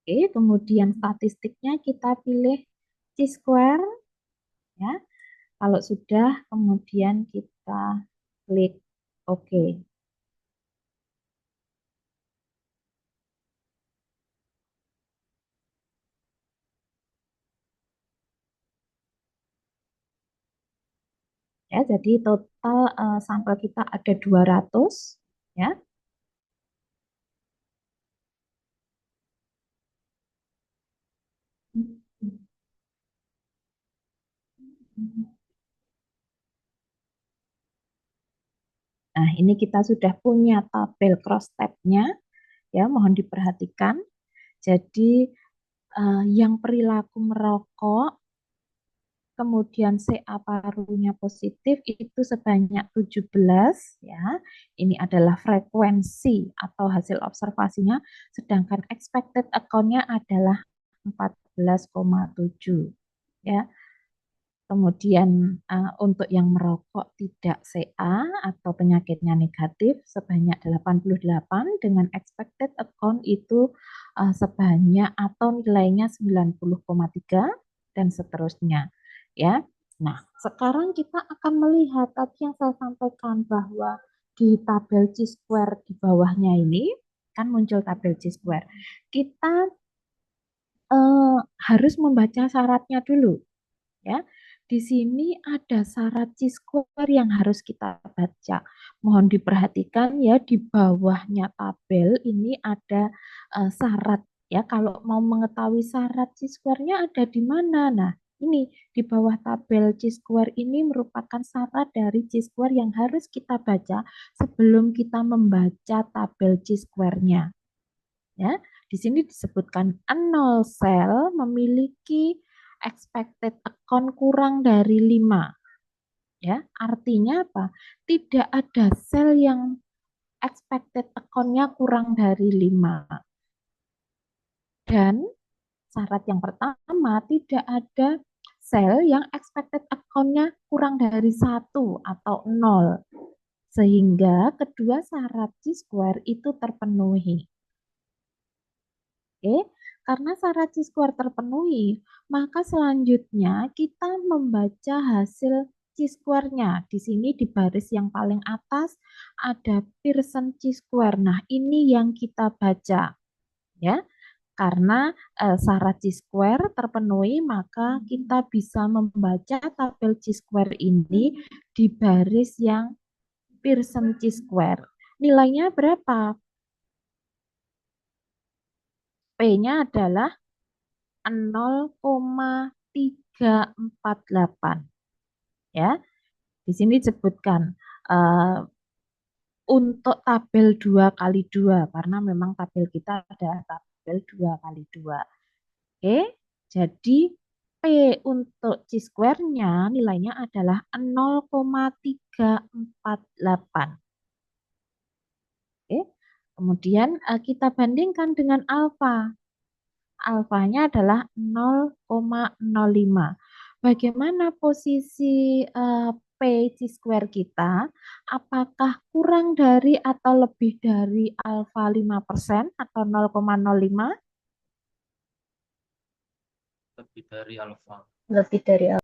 Oke, kemudian statistiknya kita pilih chi-square ya. Kalau sudah, kemudian kita klik OK. Ya, jadi total sampel kita ada 200 ya. Nah, ini kita sudah punya tabel cross tab-nya ya, mohon diperhatikan. Jadi yang perilaku merokok, kemudian CA parunya positif itu sebanyak 17 ya. Ini adalah frekuensi atau hasil observasinya, sedangkan expected account-nya adalah 14,7 ya. Kemudian untuk yang merokok tidak CA atau penyakitnya negatif sebanyak 88 dengan expected account itu sebanyak atau nilainya 90,3 dan seterusnya ya. Nah, sekarang kita akan melihat tadi yang saya sampaikan bahwa di tabel chi-square di bawahnya ini kan muncul tabel chi-square. Kita harus membaca syaratnya dulu ya. Di sini ada syarat chi-square yang harus kita baca. Mohon diperhatikan ya, di bawahnya tabel ini ada syarat ya. Kalau mau mengetahui syarat chi-square-nya ada di mana? Nah, ini di bawah tabel chi-square ini merupakan syarat dari chi-square yang harus kita baca sebelum kita membaca tabel chi-square-nya. Ya, di sini disebutkan 0 sel memiliki expected account kurang dari 5. Ya, artinya apa? Tidak ada sel yang expected account-nya kurang dari 5. Dan syarat yang pertama, tidak ada sel yang expected account-nya kurang dari 1 atau 0. Sehingga kedua syarat chi-square itu terpenuhi. Oke, karena syarat chi-square terpenuhi, maka selanjutnya kita membaca hasil chi-square-nya. Di sini di baris yang paling atas ada Pearson chi-square. Nah, ini yang kita baca ya. Karena syarat chi-square terpenuhi, maka kita bisa membaca tabel chi-square ini di baris yang Pearson chi-square. Nilainya berapa? P-nya adalah 0,348 ya. Di sini disebutkan untuk tabel 2 kali 2 karena memang tabel kita ada tabel 2 kali 2. Oke, jadi P untuk chi-square-nya nilainya adalah 0,348. Oke. Kemudian kita bandingkan dengan alfa. Alfanya adalah 0,05. Bagaimana posisi P chi-square kita? Apakah kurang dari atau lebih dari alfa 5% atau 0,05? Lebih dari alfa. Lebih dari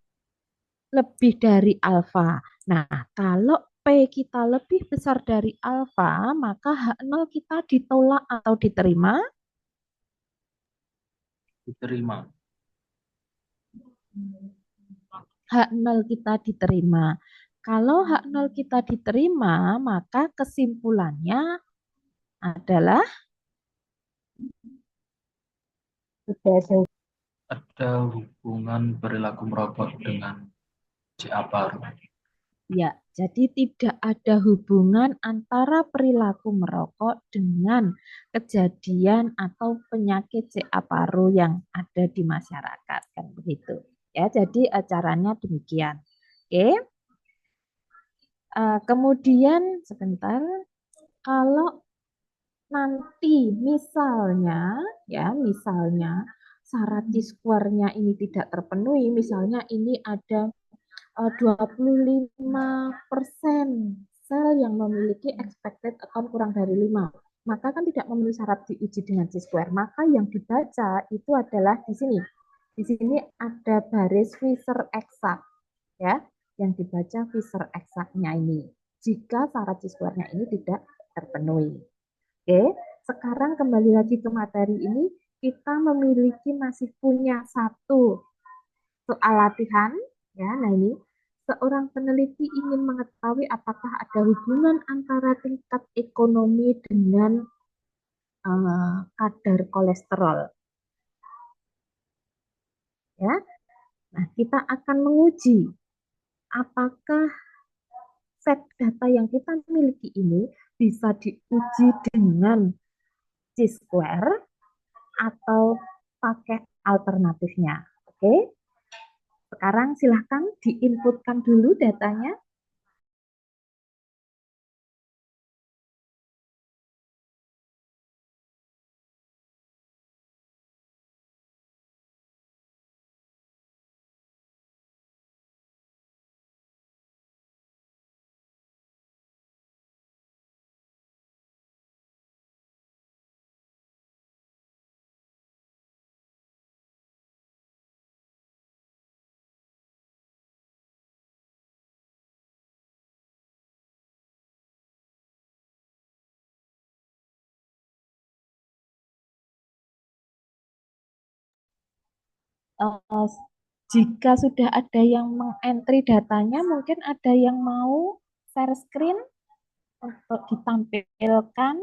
Lebih dari alfa. Nah, kalau P kita lebih besar dari alfa, maka H0 kita ditolak atau diterima? Diterima. H0 kita diterima. Kalau H0 kita diterima, maka kesimpulannya adalah Ada hubungan perilaku merokok dengan CA paru. ya, jadi tidak ada hubungan antara perilaku merokok dengan kejadian atau penyakit CA paru yang ada di masyarakat, kan begitu. Ya, jadi caranya demikian. Oke. Kemudian sebentar, kalau nanti misalnya syarat chi-square-nya ini tidak terpenuhi, misalnya ini ada 25% sel yang memiliki expected account kurang dari 5. maka kan tidak memenuhi syarat diuji dengan C-square. Maka yang dibaca itu adalah di sini. Di sini ada baris Fisher eksak, ya, yang dibaca Fisher eksaknya ini. Jika syarat C-square-nya ini tidak terpenuhi. Oke, sekarang kembali lagi ke materi ini, kita memiliki masih punya satu soal latihan, ya. Nah ini, seorang peneliti ingin mengetahui apakah ada hubungan antara tingkat ekonomi dengan kadar kolesterol, ya. Nah, kita akan menguji apakah set data yang kita miliki ini bisa diuji dengan C-square atau pakai alternatifnya. Oke, sekarang silahkan diinputkan dulu datanya. Eh, Jika sudah ada yang mengentry datanya, mungkin ada yang mau share screen untuk ditampilkan.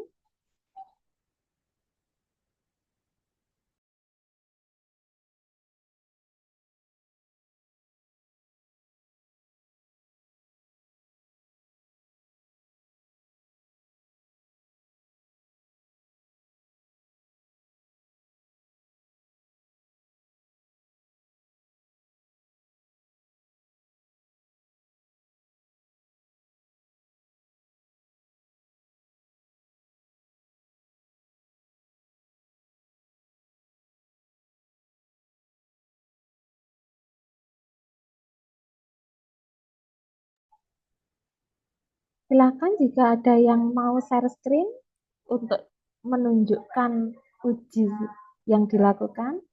Silakan jika ada yang mau share screen untuk menunjukkan uji yang dilakukan.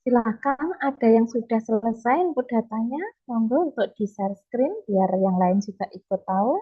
Silakan, ada yang sudah selesai input datanya, monggo untuk di share screen biar yang lain juga ikut tahu.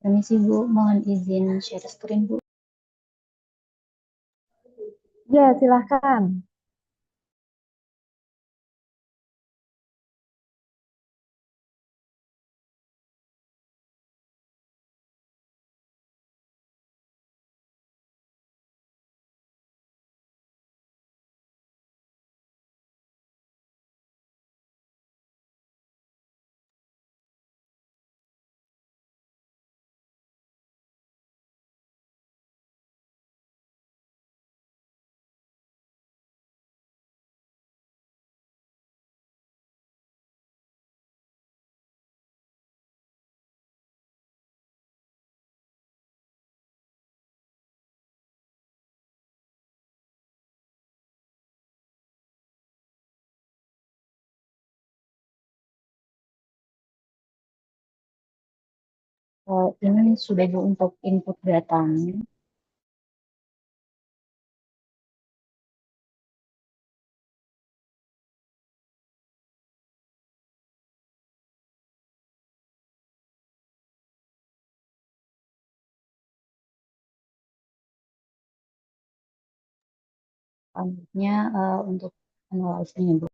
Permisi Bu, mohon izin share screen Bu. Ya, silakan. Ini sudah Bu untuk input datanya. Selanjutnya untuk analysis-nya Bu.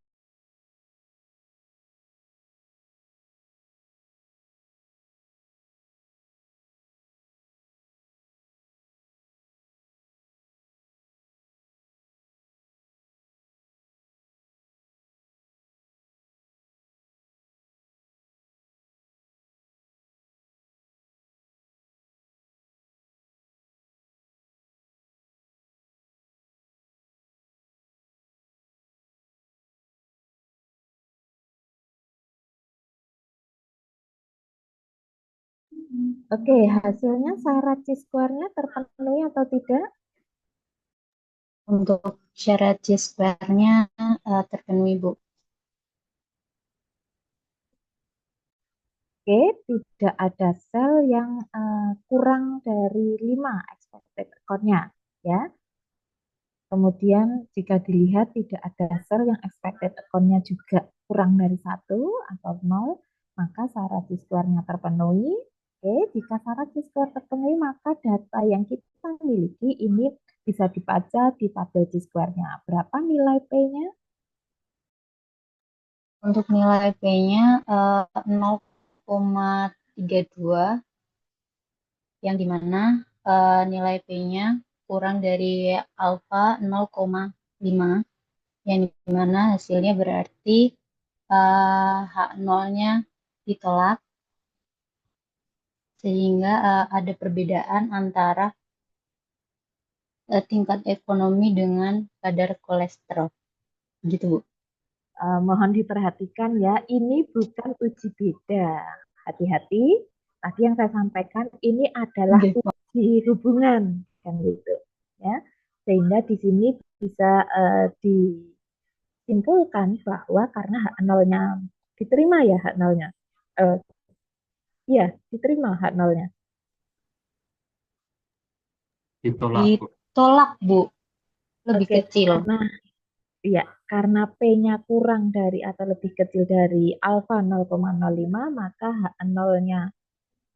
Oke, hasilnya syarat C-square-nya terpenuhi atau tidak? Untuk syarat C-square-nya terpenuhi Bu. Oke, tidak ada sel yang kurang dari 5 expected recordnya, ya. Kemudian jika dilihat tidak ada sel yang expected recordnya juga kurang dari 1 atau 0, maka syarat Q-square-nya terpenuhi. Oke, jika syarat Q-square terpenuhi, maka data yang kita miliki ini bisa dibaca di tabel Q-square-nya. Berapa nilai P-nya? Untuk nilai P-nya 0,32, yang dimana nilai P-nya kurang dari alfa 0,5, yang dimana hasilnya berarti H0-nya ditolak, sehingga ada perbedaan antara tingkat ekonomi dengan kadar kolesterol. Gitu, Bu. Mohon diperhatikan ya, ini bukan uji beda. Hati-hati, tadi yang saya sampaikan ini adalah Oke. uji hubungan, kan gitu. Ya, sehingga di sini bisa disimpulkan bahwa karena hak nolnya diterima ya hak nolnya. Eh, iya, diterima hak nolnya. Ditolak, Bu. Ditolak, Bu. Lebih Oke, kecil. karena iya, karena P-nya kurang dari atau lebih kecil dari alfa 0,05, maka hak nolnya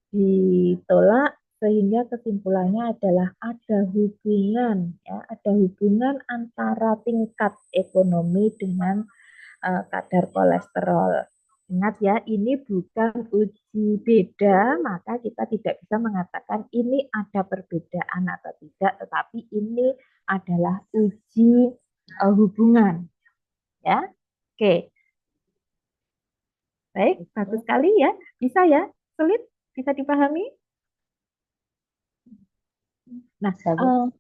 ditolak, sehingga kesimpulannya adalah ada hubungan, ya, ada hubungan antara tingkat ekonomi dengan kadar kolesterol. Ingat ya, ini bukan uji beda, maka kita tidak bisa mengatakan ini ada perbedaan atau tidak, tetapi ini adalah uji hubungan, ya. Oke, baik, bagus sekali ya. Bisa ya, sulit, bisa dipahami. Nah, Bu.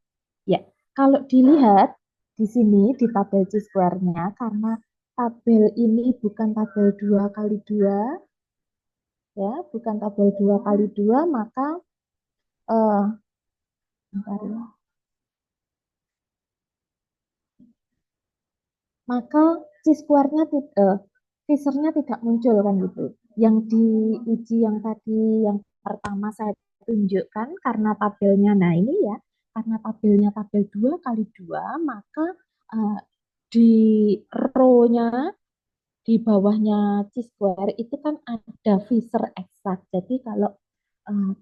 ya, kalau dilihat di sini di tabel C-square-nya, karena tabel ini bukan tabel 2 kali 2, ya, bukan tabel 2 kali 2, maka eh, bentar ya, maka C-square-nya fisurnya tidak muncul kan gitu. Yang diuji yang tadi yang pertama saya tunjukkan karena tabelnya, nah ini ya, karena tabelnya tabel 2 kali 2, maka eh, di row-nya di bawahnya C-square itu kan ada visor eksak. Jadi kalau eh,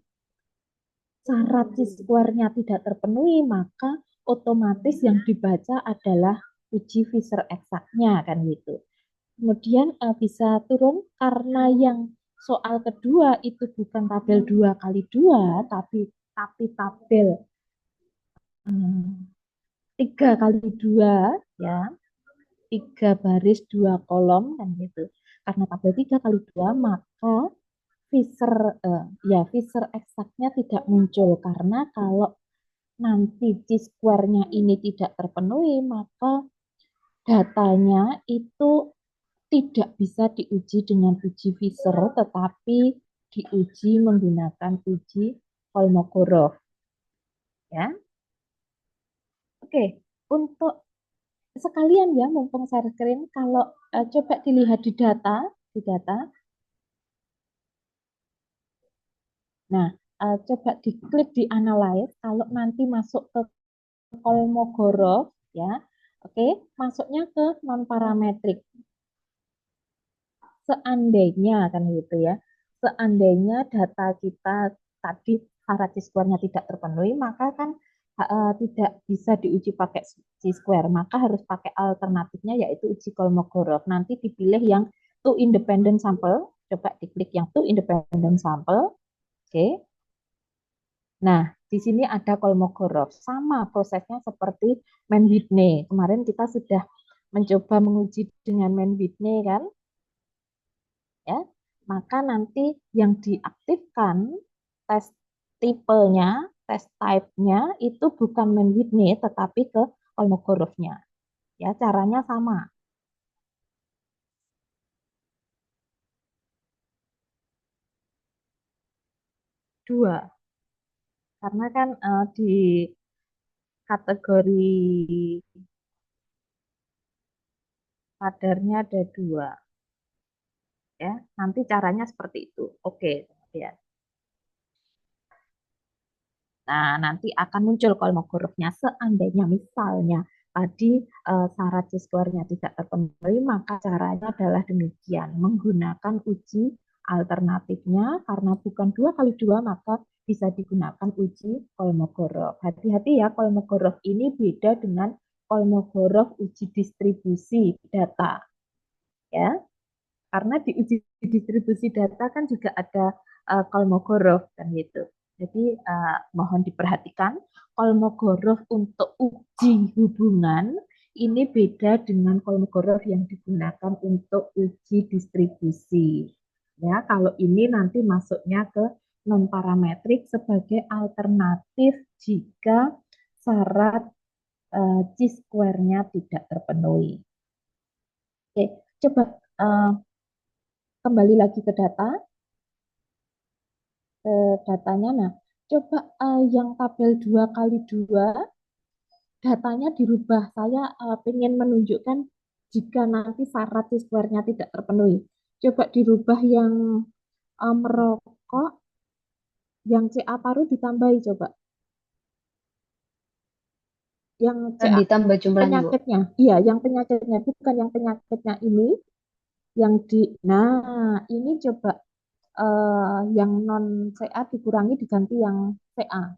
syarat C-square-nya tidak terpenuhi, maka otomatis yang dibaca adalah uji visor eksaknya kan gitu. Kemudian bisa turun karena yang soal kedua itu bukan tabel 2 kali 2, tapi tabel 3 kali 2, ya, 3 baris 2 kolom kan gitu. Karena tabel 3 kali 2, maka visor ya visor eksaknya tidak muncul, karena kalau nanti C-square-nya ini tidak terpenuhi, maka datanya itu tidak bisa diuji dengan uji visor, tetapi diuji menggunakan uji Kolmogorov. Ya, oke. Untuk sekalian ya, mumpung share screen, kalau coba dilihat di data. Nah, coba diklik di analyze. Kalau nanti masuk ke Kolmogorov, ya, oke, masuknya ke non parametrik. Seandainya kan gitu ya, seandainya data kita tadi syarat C-square-nya tidak terpenuhi, maka kan tidak bisa diuji pakai C-square, maka harus pakai alternatifnya yaitu uji Kolmogorov. Nanti dipilih yang two independent sample, coba diklik yang two independent sample, oke. Nah, di sini ada Kolmogorov, sama prosesnya seperti Mann-Whitney. Kemarin kita sudah mencoba menguji dengan Mann-Whitney kan, ya, maka nanti yang diaktifkan tes tipenya, tes type-nya itu bukan Mann-Whitney tetapi ke Kolmogorov-nya. Ya, caranya sama. Dua, karena kan di kategori kadarnya ada dua. Ya, nanti caranya seperti itu. Oke, kemudian. Nah, nanti akan muncul kolmogorofnya. Seandainya misalnya tadi syarat C-square-nya tidak terpenuhi, maka caranya adalah demikian. Menggunakan uji alternatifnya, karena bukan 2 kali 2 maka bisa digunakan uji Kolmogorov. Hati-hati ya, Kolmogorov ini beda dengan Kolmogorov uji distribusi data. Ya, karena di uji distribusi data kan juga ada Kolmogorov kan gitu. Jadi mohon diperhatikan Kolmogorov untuk uji hubungan ini beda dengan Kolmogorov yang digunakan untuk uji distribusi. Ya, kalau ini nanti masuknya ke non parametrik sebagai alternatif jika syarat C-square-nya tidak terpenuhi. Oke, coba uh, kembali lagi ke data, datanya. Nah, coba yang tabel 2 kali 2 datanya dirubah. Saya ingin menunjukkan jika nanti syarat C-square-nya tidak terpenuhi. Coba dirubah yang merokok, yang CA paru ditambahi coba. Yang CA Ditambah jumlahnya, Bu. penyakitnya. Iya, yang penyakitnya. Bukan yang penyakitnya ini. Yang di, nah ini coba yang non CA dikurangi diganti yang CA.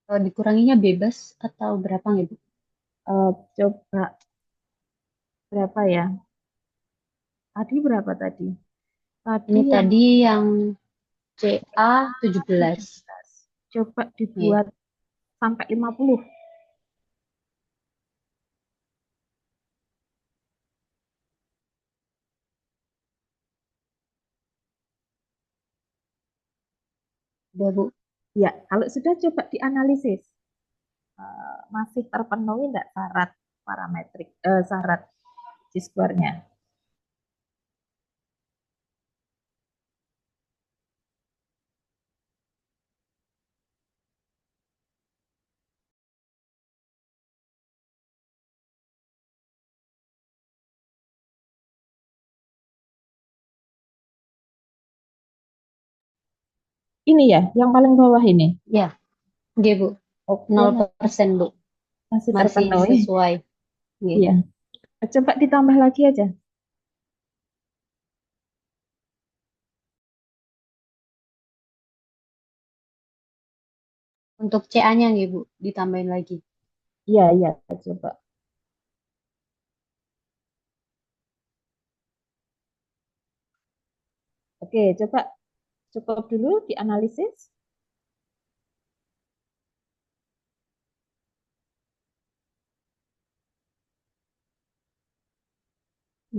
Dikuranginya bebas atau berapa nih, Bu? Coba berapa ya? Tadi berapa tadi? Tadi Ini yang tadi yang CA 17. 17. Coba Iya, dibuat sampai 50. udah, Bu. Ya, kalau sudah coba dianalisis. Masih terpenuhi enggak syarat parametrik, syarat C-square-nya? Ini ya, yang paling bawah ini. Ya, oke, Bu. Oke, 0%, Bu. masih Masih terpenuhi. sesuai. Iya. Iya. Coba ditambah lagi aja. Untuk CA-nya nih, Bu, ditambahin lagi. Iya, iya, coba. Oke, coba cukup dulu dianalisis.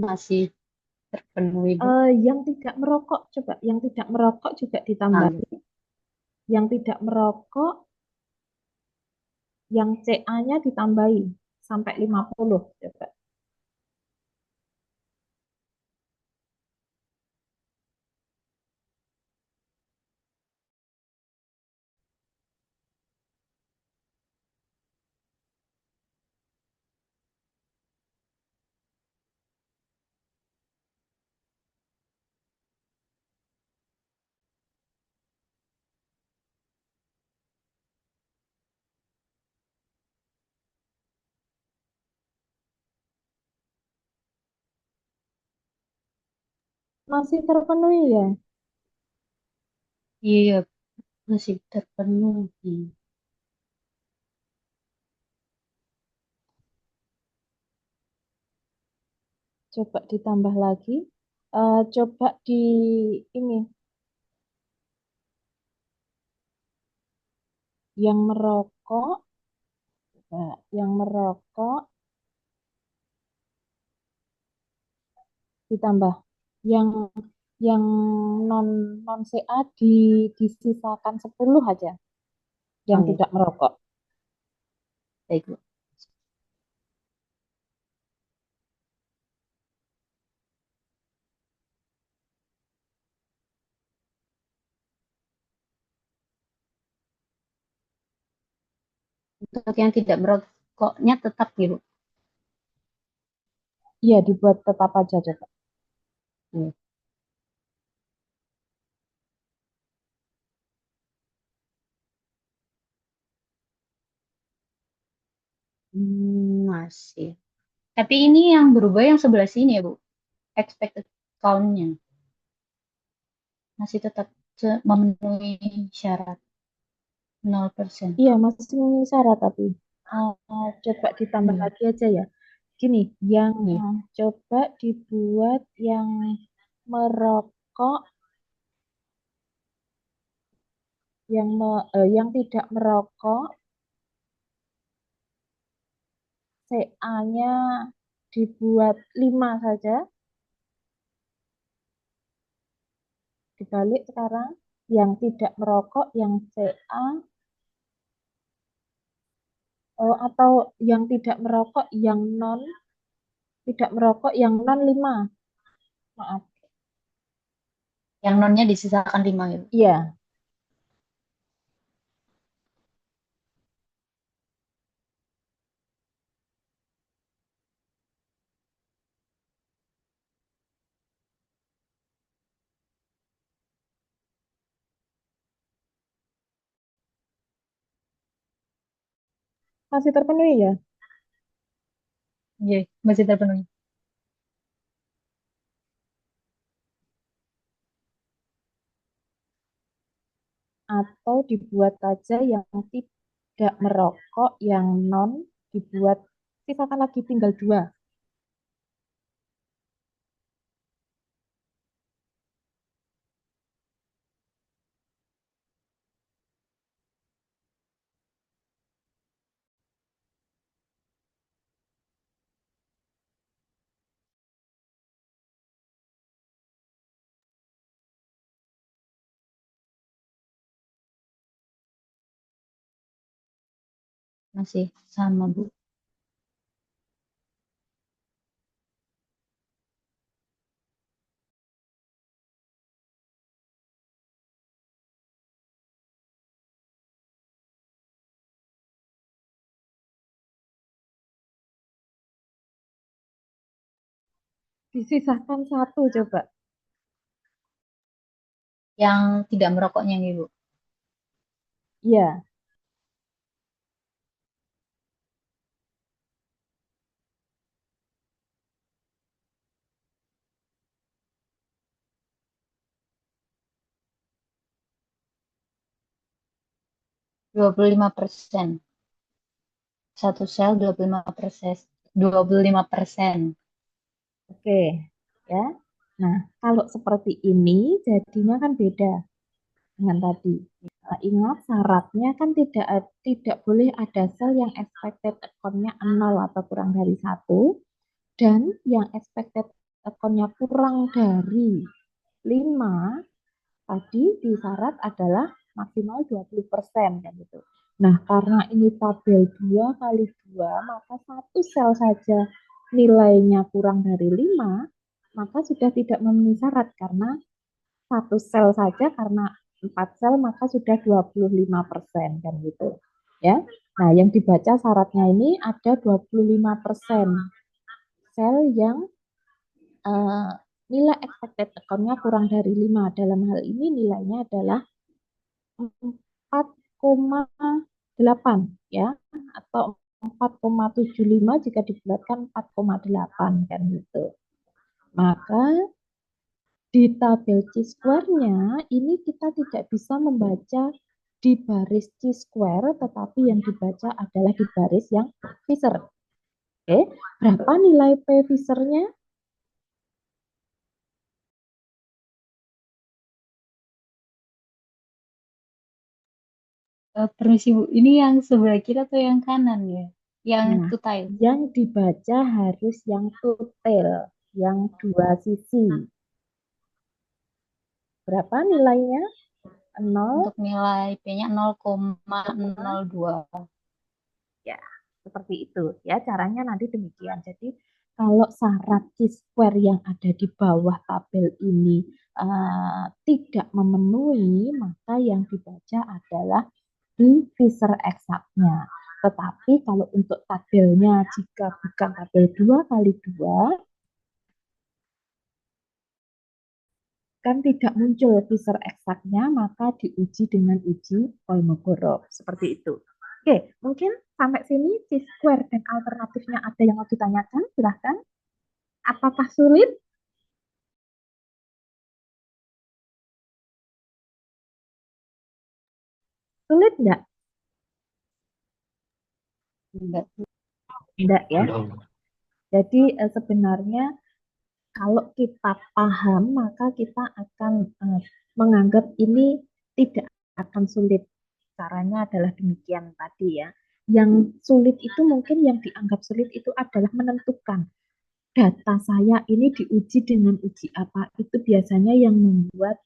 Masih terpenuhi, Bu. Yang tidak merokok, coba. Yang tidak merokok juga Ah, ditambah. iya. Yang tidak merokok, yang CA-nya ditambahi sampai 50. Coba. Masih terpenuhi ya? Iya, masih terpenuhi. Coba ditambah lagi. Coba di ini, yang merokok, yang merokok ditambah. Yang non non CA disisakan 10 aja yang Ah, iya. tidak merokok. Baik, Bu. Untuk yang tidak merokoknya tetap nih, Bu. Iya, dibuat tetap aja coba. gitu. Masih. Tapi ini yang berubah yang sebelah sini ya, Bu. Expected count-nya. Masih tetap memenuhi syarat 0%. Iya, masih memenuhi syarat tapi coba ditambah Hmm. lagi aja ya. Gini, yang Iya. coba dibuat yang merokok, yang tidak merokok, CA-nya dibuat 5 saja. Dibalik sekarang, yang tidak merokok, yang CA, atau yang tidak merokok, yang non, tidak merokok, yang non 5. Maaf. Yang nonnya disisakan 5 gitu. Iya, masih terpenuhi ya. Iya, masih terpenuhi. Atau dibuat saja yang tidak merokok, yang non, dibuat, sisakan lagi tinggal 2. Masih sama, Bu. Disisahkan 1 coba. Yang tidak merokoknya nih, Bu. Iya, 25%. Satu sel 25%. 25%. oke. Ya. Nah, kalau seperti ini jadinya kan beda dengan tadi. Nah, ingat syaratnya kan tidak boleh ada sel yang expected account-nya 0 atau kurang dari 1, dan yang expected account-nya kurang dari 5 tadi di syarat adalah maksimal 20% kan gitu. Nah, karena ini tabel 2 kali 2, maka satu sel saja nilainya kurang dari 5, maka sudah tidak memenuhi syarat karena satu sel saja, karena 4 sel maka sudah 25% kan gitu. Ya. Nah, yang dibaca syaratnya ini ada 25% sel yang uh, nilai expected account-nya kurang dari 5. Dalam hal ini nilainya adalah 4,8 ya, atau 4,75 jika dibulatkan 4,8 kan gitu. Maka di tabel chi-square-nya ini kita tidak bisa membaca di baris chi-square, tetapi yang dibaca adalah di baris yang Fisher. Oke, berapa nilai P Fisher-nya? Permisi, Bu. Ini yang sebelah kiri atau yang kanan ya? Yang Nah, two tile. yang dibaca harus yang total, yang 2 sisi. Berapa nilainya? 0, Untuk nilai P-nya 0,02. ya, seperti itu ya, caranya nanti demikian. Jadi kalau syarat chi-square yang ada di bawah tabel ini tidak memenuhi, maka yang dibaca adalah di Fisher eksaknya. Tetapi kalau untuk tabelnya jika bukan tabel 2 kali 2, diharapkan tidak muncul Fisher eksaknya, maka diuji dengan uji Kolmogorov. Seperti itu. Oke, mungkin sampai sini Chi-square dan alternatifnya ada yang mau ditanyakan? Silahkan. Apakah sulit? Sulit nggak? Enggak. Enggak ya. Belum. Jadi sebenarnya kalau kita paham, maka kita akan menganggap ini tidak akan sulit. Caranya adalah demikian tadi ya. Yang sulit itu mungkin yang dianggap sulit itu adalah menentukan data saya ini diuji dengan uji apa. Itu biasanya yang membuat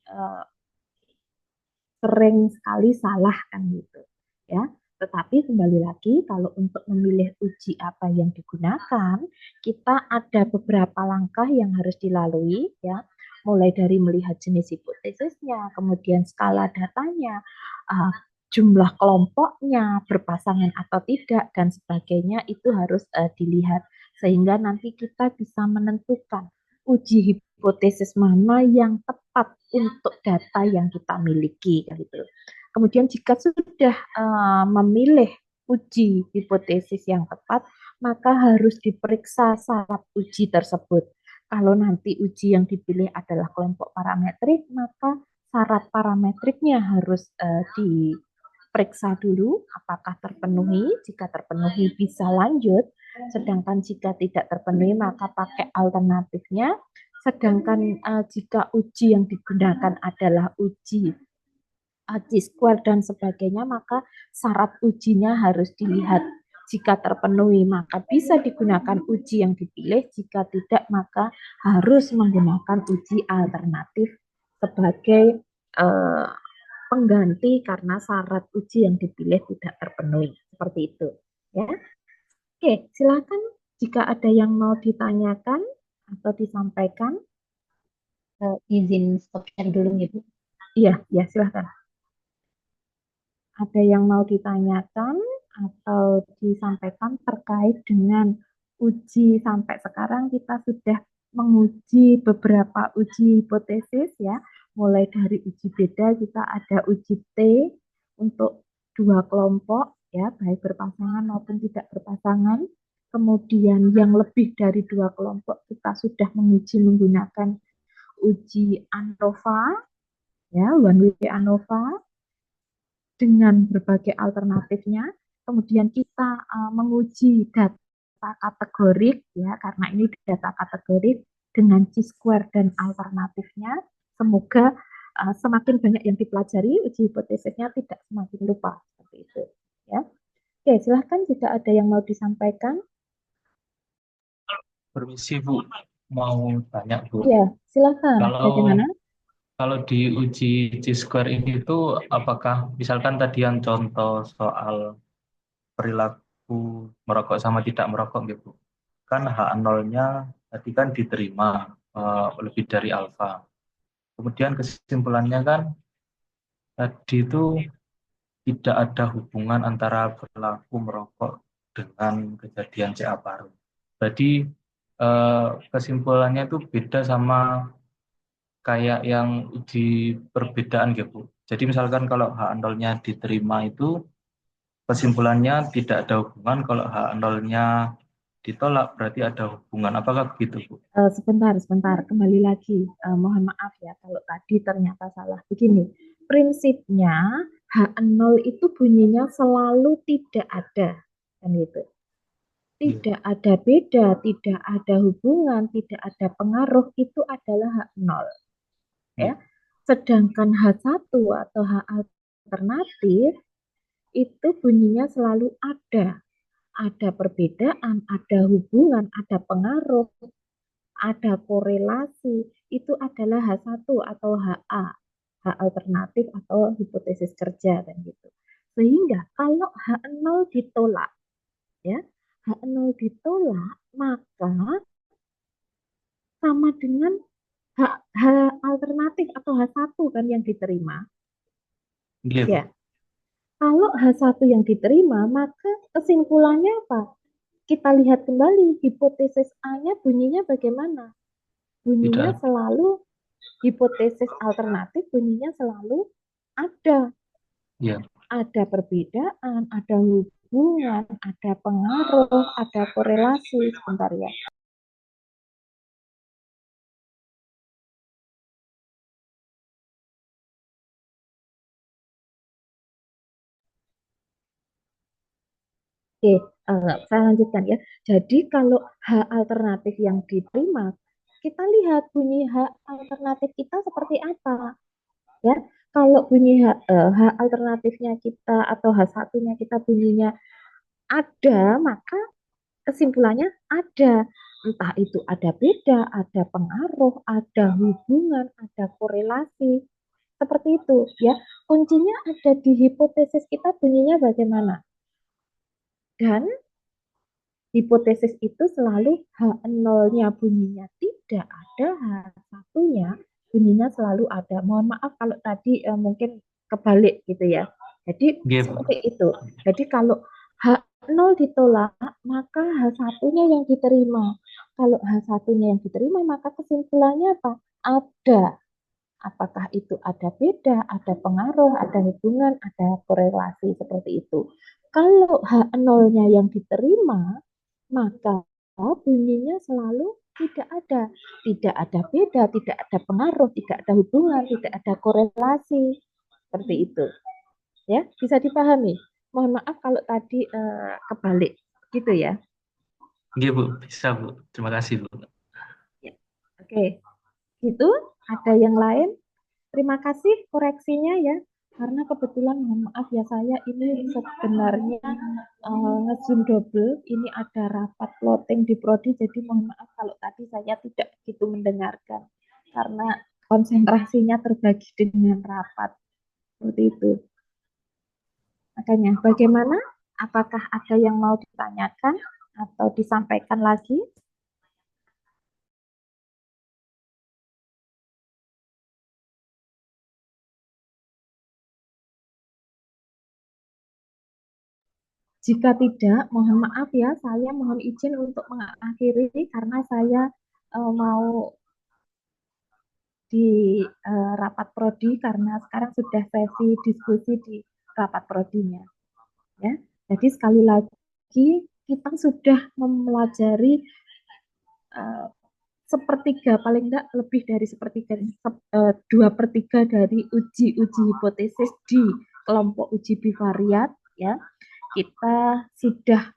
sering sekali salah kan gitu ya. Tetapi kembali lagi kalau untuk memilih uji apa yang digunakan, kita ada beberapa langkah yang harus dilalui ya. Mulai dari melihat jenis hipotesisnya, kemudian skala datanya, jumlah kelompoknya, berpasangan atau tidak dan sebagainya itu harus dilihat sehingga nanti kita bisa menentukan uji hipotesis mana yang tepat untuk data yang kita miliki gitu. Kemudian jika sudah memilih uji hipotesis yang tepat, maka harus diperiksa syarat uji tersebut. Kalau nanti uji yang dipilih adalah kelompok parametrik, maka syarat parametriknya harus diperiksa dulu apakah terpenuhi. Jika terpenuhi bisa lanjut, sedangkan jika tidak terpenuhi maka pakai alternatifnya. Sedangkan jika uji yang digunakan adalah uji Chi-square dan sebagainya, maka syarat ujinya harus dilihat. Jika terpenuhi, maka bisa digunakan uji yang dipilih. Jika tidak, maka harus menggunakan uji alternatif sebagai pengganti karena syarat uji yang dipilih tidak terpenuhi. Seperti itu. Ya. Oke, silakan jika ada yang mau ditanyakan atau disampaikan. Izin stop share dulu nih, Bu. Iya, ya silakan. Ada yang mau ditanyakan atau disampaikan terkait dengan uji sampai sekarang kita sudah menguji beberapa uji hipotesis ya. Mulai dari uji beda kita ada uji T untuk dua kelompok ya, baik berpasangan maupun tidak berpasangan. Kemudian yang lebih dari dua kelompok kita sudah menguji menggunakan uji ANOVA ya, one way ANOVA dengan berbagai alternatifnya. Kemudian kita menguji data kategorik ya, karena ini data kategorik dengan Chi-square dan alternatifnya. Semoga semakin banyak yang dipelajari, uji hipotesisnya tidak semakin lupa seperti itu ya. Oke, silahkan jika ada yang mau disampaikan. Permisi Bu, mau tanya Bu. Ya, silahkan. Bagaimana? Kalau di uji Chi-square ini tuh apakah misalkan tadi yang contoh soal perilaku merokok sama tidak merokok gitu. Kan H0-nya tadi kan diterima lebih dari alfa. Kemudian kesimpulannya kan tadi itu tidak ada hubungan antara perilaku merokok dengan kejadian CA paru. Jadi kesimpulannya itu beda sama kayak yang uji perbedaan gitu. Jadi misalkan kalau H0-nya diterima itu kesimpulannya tidak ada hubungan, kalau H0-nya ditolak berarti ada hubungan. Apakah begitu, Bu? Sebentar. Kembali lagi. Mohon maaf ya kalau tadi ternyata salah. Begini, prinsipnya H0 itu bunyinya selalu tidak ada. Kan gitu. Tidak ada beda, tidak ada hubungan, tidak ada pengaruh, itu adalah H0. Ya. Sedangkan H1 atau H alternatif itu bunyinya selalu ada. Ada perbedaan, ada hubungan, ada pengaruh, ada korelasi. Itu adalah H1 atau HA, H alternatif atau hipotesis kerja dan gitu. Sehingga kalau H0 ditolak, ya, H0 ditolak, maka sama dengan H alternatif atau H1 kan yang diterima. Ya. Kalau H1 yang diterima, maka kesimpulannya apa? Kita lihat kembali hipotesis A-nya bunyinya bagaimana? Bunyinya Tidak. selalu hipotesis alternatif bunyinya selalu ada. Ya. Ada perbedaan, ada hubungan, ada pengaruh, ada korelasi. Sebentar ya. Oke, saya lanjutkan ya. Jadi kalau H alternatif yang diterima, kita lihat bunyi H alternatif kita seperti apa. Ya, kalau bunyi H alternatifnya kita atau H1-nya kita bunyinya ada, maka kesimpulannya ada. Entah itu ada beda, ada pengaruh, ada hubungan, ada korelasi. Seperti itu ya. Kuncinya ada di hipotesis kita bunyinya bagaimana. Dan hipotesis itu selalu H0-nya bunyinya tidak ada, H1-nya bunyinya selalu ada. Mohon maaf kalau tadi mungkin kebalik gitu ya. Jadi seperti itu. Jadi kalau H0 ditolak, maka H1-nya yang diterima. Kalau H1-nya yang diterima, maka kesimpulannya apa? Ada. Apakah itu ada beda, ada pengaruh, ada hubungan, ada korelasi seperti itu. Kalau H0-nya yang diterima, maka bunyinya selalu tidak ada. Tidak ada beda, tidak ada pengaruh, tidak ada hubungan, tidak ada korelasi. Seperti itu. Ya, bisa dipahami. Mohon maaf kalau tadi kebalik gitu ya. Iya Bu, bisa Bu. Terima kasih Bu. Ya. Oke, itu ada yang lain? Terima kasih koreksinya ya. Karena kebetulan mohon maaf ya saya ini sebenarnya nge-zoom double. Ini ada rapat plotting di prodi, jadi mohon maaf kalau tadi saya tidak gitu mendengarkan. Karena konsentrasinya terbagi dengan rapat. Seperti itu. Makanya bagaimana? Apakah ada yang mau ditanyakan atau disampaikan lagi? Jika tidak, mohon maaf ya, saya mohon izin untuk mengakhiri karena saya mau di rapat prodi karena sekarang sudah sesi diskusi di rapat prodinya. Ya, jadi sekali lagi kita sudah mempelajari sepertiga paling enggak lebih dari sepertiga 2/3 dari uji-uji hipotesis di kelompok uji bivariat ya. Kita sudah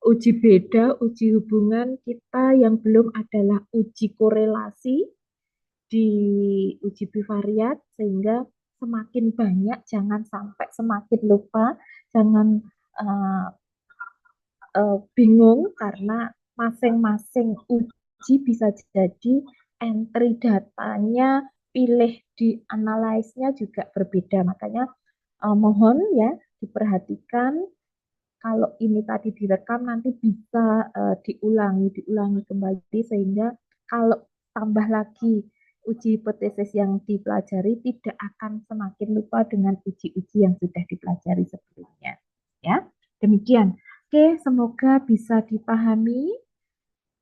uji beda, uji hubungan, kita yang belum adalah uji korelasi di uji bivariat, sehingga semakin banyak, jangan sampai semakin lupa, jangan bingung karena masing-masing uji bisa jadi entry datanya, pilih di analyze-nya juga berbeda. Makanya mohon ya diperhatikan kalau ini tadi direkam nanti bisa diulangi kembali sehingga kalau tambah lagi uji hipotesis yang dipelajari tidak akan semakin lupa dengan uji-uji yang sudah dipelajari sebelumnya. Ya, demikian. Oke, semoga bisa dipahami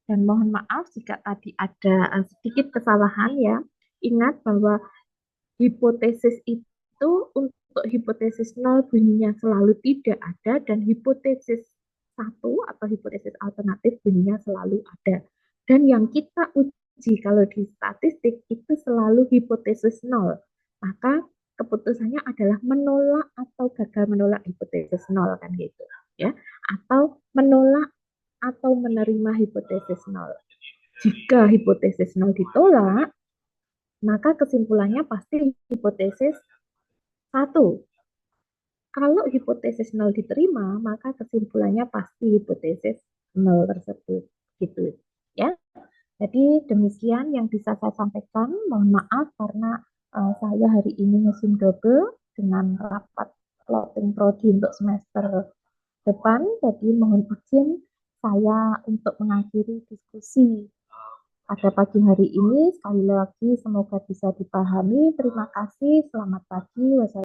dan mohon maaf jika tadi ada sedikit kesalahan ya. Ingat bahwa hipotesis itu untuk hipotesis 0 bunyinya selalu tidak ada dan hipotesis 1 atau hipotesis alternatif bunyinya selalu ada. Dan yang kita uji kalau di statistik itu selalu hipotesis 0. Maka keputusannya adalah menolak atau gagal menolak hipotesis 0 kan gitu ya. Atau menolak atau menerima hipotesis 0. Jika hipotesis 0 ditolak, maka kesimpulannya pasti hipotesis 1. Kalau hipotesis 0 diterima, maka kesimpulannya pasti hipotesis 0 tersebut. Gitu ya. Jadi demikian yang bisa saya sampaikan. Mohon maaf karena saya hari ini nge-zoom double dengan rapat plotting prodi untuk semester depan. Jadi mohon izin saya untuk mengakhiri diskusi pada pagi hari ini. Sekali lagi semoga bisa dipahami. Terima kasih. Selamat pagi. Wassalamualaikum.